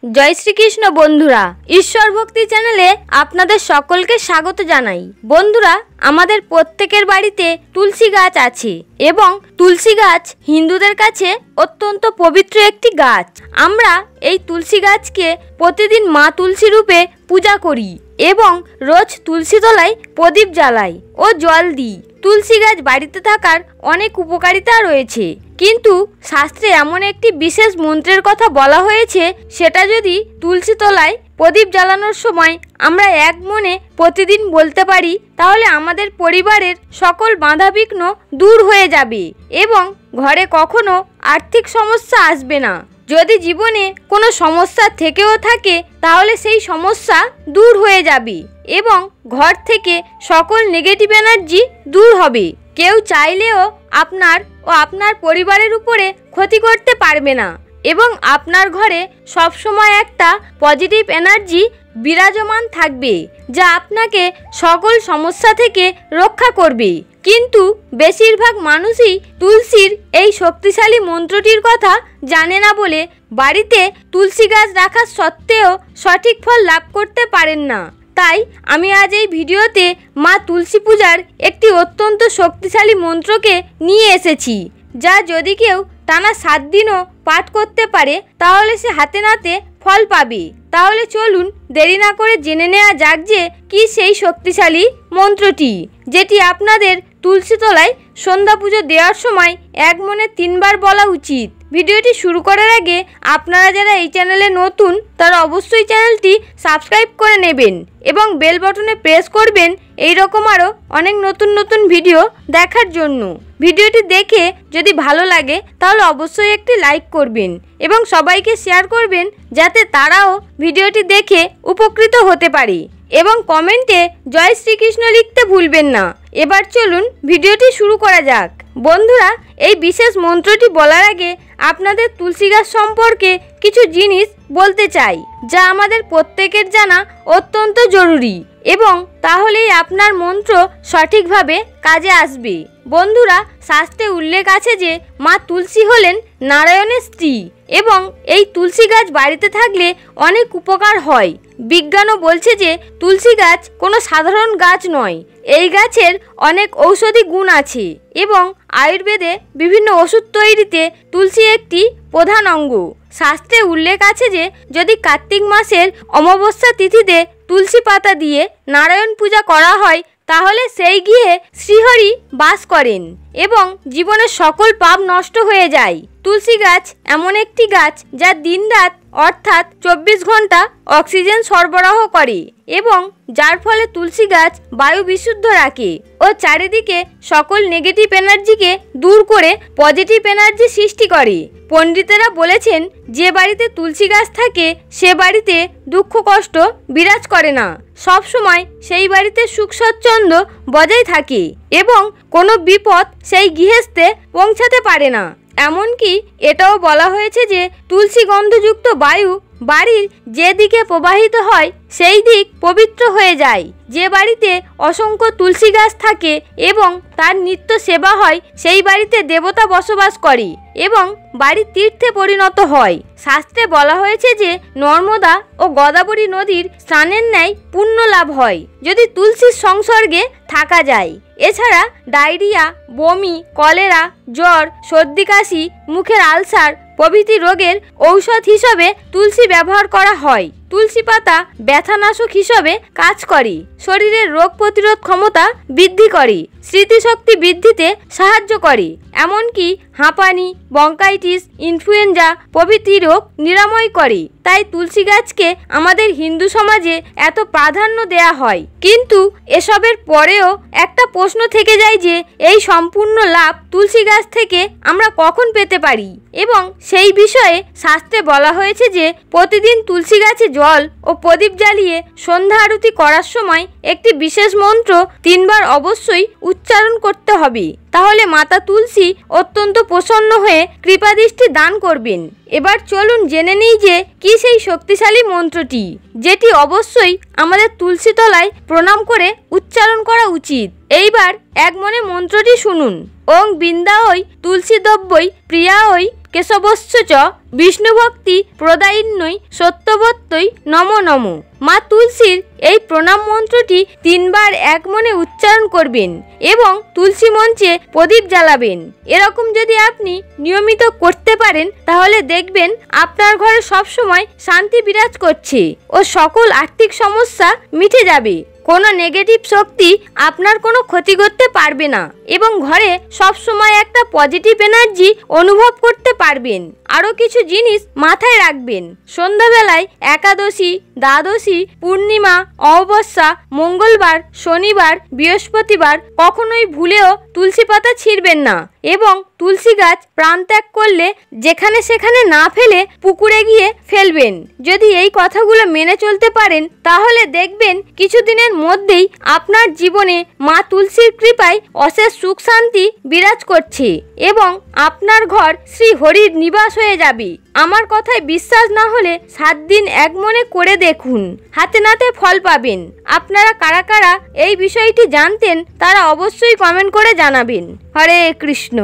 জয় শ্রীকৃষ্ণ বন্ধুরা, ঈশ্বর ভক্তি চ্যানেলে আপনাদের সকলকে স্বাগত জানাই। বন্ধুরা, আমাদের প্রত্যেকের বাড়িতে তুলসী গাছ আছে এবং তুলসী গাছ হিন্দুদের কাছে অত্যন্ত পবিত্র একটি গাছ। আমরা এই তুলসী গাছকে প্রতিদিন মা তুলসী রূপে পূজা করি এবং রোজ তুলসী তলায় প্রদীপ জ্বালাই ও জল দিই। তুলসী গাছ বাড়িতে থাকার অনেক উপকারিতা রয়েছে, কিন্তু শাস্ত্রে এমন একটি বিশেষ মন্ত্রের কথা বলা হয়েছে, সেটা যদি তুলসী তলায় প্রদীপ জ্বালানোর সময় আমরা এক মনে প্রতিদিন বলতে পারি, তাহলে আমাদের পরিবারের সকল বাধাবিঘ্ন দূর হয়ে যাবে এবং ঘরে কখনো আর্থিক সমস্যা আসবে না। যদি জীবনে কোনো সমস্যা থেকেও থাকে, তাহলে সেই সমস্যা দূর হয়ে যাবে এবং ঘর থেকে সকল নেগেটিভ এনার্জি দূর হবে। কেউ চাইলেও আপনার ও আপনার পরিবারের উপরে ক্ষতি করতে পারবে না এবং আপনার ঘরে সবসময় একটা পজিটিভ এনার্জি বিরাজমান থাকবে, যা আপনাকে সকল সমস্যা থেকে রক্ষা করবে। কিন্তু বেশিরভাগ মানুষই তুলসীর এই শক্তিশালী মন্ত্রটির কথা জানে না বলে বাড়িতে তুলসী গাছ রাখা সত্ত্বেও সঠিক ফল লাভ করতে পারেন না। তাই আমি আজ এই ভিডিওতে মা তুলসী পূজার একটি অত্যন্ত শক্তিশালী মন্ত্রকে নিয়ে এসেছি, যা যদি কেউ টানা 7 দিনও পাঠ করতে পারে, তাহলে সে হাতে নাতে ফল পাবে। তাহলে চলুন দেরি না করে জেনে নেওয়া যাক যে কি সেই শক্তিশালী মন্ত্রটি, যেটি আপনাদের তুলসী তলায় সন্ধ্যা পুজো দেওয়ার সময় এক মনে 3 বার বলা উচিত। ভিডিওটি শুরু করার আগে আপনারা যারা এই চ্যানেলে নতুন, তারা অবশ্যই চ্যানেলটি সাবস্ক্রাইব করে নেবেন এবং বেল বাটনে প্রেস করবেন এই রকম আরও অনেক নতুন নতুন ভিডিও দেখার জন্য। ভিডিওটি দেখে যদি ভালো লাগে তাহলে অবশ্যই একটি লাইক করবেন এবং সবাইকে শেয়ার করবেন, যাতে তারাও ভিডিওটি দেখে উপকৃত হতে পারে এবং কমেন্টে জয় শ্রীকৃষ্ণ লিখতে ভুলবেন না। এবার চলুন ভিডিওটি শুরু করা যাক। বন্ধুরা, এই বিশেষ মন্ত্রটি বলার আগে আপনাদের তুলসী গাছ সম্পর্কে কিছু জিনিস বলতে চাই, যা আমাদের প্রত্যেকের জানা অত্যন্ত জরুরি এবং তাহলেই আপনার মন্ত্র সঠিকভাবে কাজে আসবে। বন্ধুরা, শাস্ত্রে উল্লেখ আছে যে মা তুলসী হলেন নারায়ণের স্ত্রী এবং এই তুলসী গাছ বাড়িতে থাকলে অনেক উপকার হয়। বিজ্ঞানও বলছে যে তুলসী গাছ কোনো সাধারণ গাছ নয়, এই গাছের অনেক ঔষধি গুণ আছে এবং আয়ুর্বেদে বিভিন্ন ওষুধ তৈরিতে তুলসী একটি প্রধান অঙ্গ। শাস্ত্রে উল্লেখ আছে যে যদি কার্তিক মাসের অমাবস্যা তিথিতে তুলসী পাতা দিয়ে নারায়ণ পূজা করা হয়, তাহলে সেই গৃহে শ্রীহরি বাস করেন এবং জীবনের সকল পাপ নষ্ট হয়ে যায়। তুলসী গাছ এমন একটি গাছ যা দিনরাত অর্থাৎ 24 ঘন্টা অক্সিজেন সরবরাহ করে এবং যার ফলে তুলসী গাছ বায়ু বিশুদ্ধ রাখে ও চারিদিকে সকল নেগেটিভ এনার্জিকে দূর করে পজিটিভ এনার্জি সৃষ্টি করে। পণ্ডিতেরা বলেছেন, যে বাড়িতে তুলসী গাছ থাকে সে বাড়িতে দুঃখ কষ্ট বিরাজ করে না, সব সময় সেই বাড়িতে সুখ স্বাচ্ছন্দ্য বজায় থাকে এবং কোনো বিপদ সেই গৃহস্থে পৌঁছাতে পারে না। এমনকি এটাও বলা হয়েছে যে তুলসী গন্ধযুক্ত বায়ু বাড়ির যে দিকে প্রবাহিত হয় সেই দিক পবিত্র হয়ে যায়। যে বাড়িতে অসংখ্য তুলসী গাছ থাকে এবং তার নিত্য সেবা হয়, সেই বাড়িতে দেবতা বসবাস করে এবং বাড়ি তীর্থে পরিণত হয়। শাস্ত্রে বলা হয়েছে যে নর্মদা ও গোদাবরী নদীর স্নানের ন্যায় পুণ্য লাভ হয় যদি তুলসীর সংসর্গে থাকা যায়। এছাড়া ডায়রিয়া, বমি, কলেরা, জ্বর, সর্দি কাশি, মুখের আলসার প্রভৃতি রোগের ঔষধ হিসেবে তুলসী ব্যবহার করা হয়। তুলসী পাতা ব্যথানাশক হিসেবে কাজ করে, শরীরের রোগ প্রতিরোধ ক্ষমতা বৃদ্ধি করে, স্মৃতিশক্তি বৃদ্ধিতে সাহায্য করে, এমনকি হাঁপানি, ব্রঙ্কাইটিস, ইনফ্লুয়েঞ্জা প্রভৃতি রোগ নিরাময় করে। তাই তুলসী গাছকে আমাদের হিন্দু সমাজে এত প্রাধান্য দেয়া হয়। কিন্তু এসবের পরেও একটা প্রশ্ন থেকে যায় যে এই সম্পূর্ণ লাভ তুলসী গাছ থেকে আমরা কখন পেতে পারি এবং সেই বিষয়ে শাস্ত্রে বলা হয়েছে যে প্রতিদিন তুলসী গাছে জল ও প্রদীপ জ্বালিয়ে সন্ধ্যা আরতি করার সময় একটি বিশেষ মন্ত্র 3 বার অবশ্যই উচ্চারণ করতে হবে, তাহলে মাতা তুলসী অত্যন্ত প্রসন্ন হয়ে কৃপাদৃষ্টি দান করবেন। এবার চলুন জেনে নিই যে কি সেই শক্তিশালী মন্ত্রটি, যেটি অবশ্যই আমাদের তুলসী তলায় প্রণাম করে উচ্চারণ করা উচিত। এইবার এক মনে মন্ত্রটি শুনুন। ওং বৃন্দাঐ তুলসী দ্রব্যৈ প্রিয়াঐ কেশবস্য চ বিষ্ণুভক্তি প্রদায়িন্যই সত্যবত্যই নমো নমো। মা তুলসীর এই প্রণাম মন্ত্রটি 3 বার এক মনে উচ্চারণ করবেন এবং তুলসী মঞ্চে প্রদীপ জ্বালাবেন। এরকম যদি আপনি নিয়মিত করতে পারেন তাহলে দেখবেন আপনার ঘরে সবসময় শান্তি বিরাজ করছে ও সকল আর্থিক সমস্যা মিটে যাবে। কোনো নেগেটিভ শক্তি আপনার কোনো ক্ষতি করতে পারবে না এবং ঘরে সব সময় একটা পজিটিভ এনার্জি অনুভব করতে পারবেন। আরও কিছু জিনিস মাথায় রাখবেন। সন্ধ্যাবেলায় একাদশী, দ্বাদশী, পূর্ণিমা, অমাবস্যা, মঙ্গলবার, শনিবার, বৃহস্পতিবার কখনোই ভুলেও তুলসী পাতা ছিঁড়বেন না এবং তুলসী গাছ প্রাণত্যাগ করলে যেখানে সেখানে না ফেলে পুকুরে গিয়ে ফেলবেন। যদি এই কথাগুলো মেনে চলতে পারেন তাহলে দেখবেন কিছুদিনের মধ্যেই আপনার জীবনে মা তুলসীর কৃপায় অশেষ সুখ শান্তি বিরাজ করছে এবং আপনার ঘর শ্রী হরির নিবাস হয়ে যাবে। আমার কথায় বিশ্বাস না হলে 7 দিন এক মনে করে দেখুন, হাতে নাতে ফল পাবেন। আপনারা কারা কারা এই বিষয়টি জানতেন তারা অবশ্যই কমেন্ট করে জানাবেন। হরে কৃষ্ণ।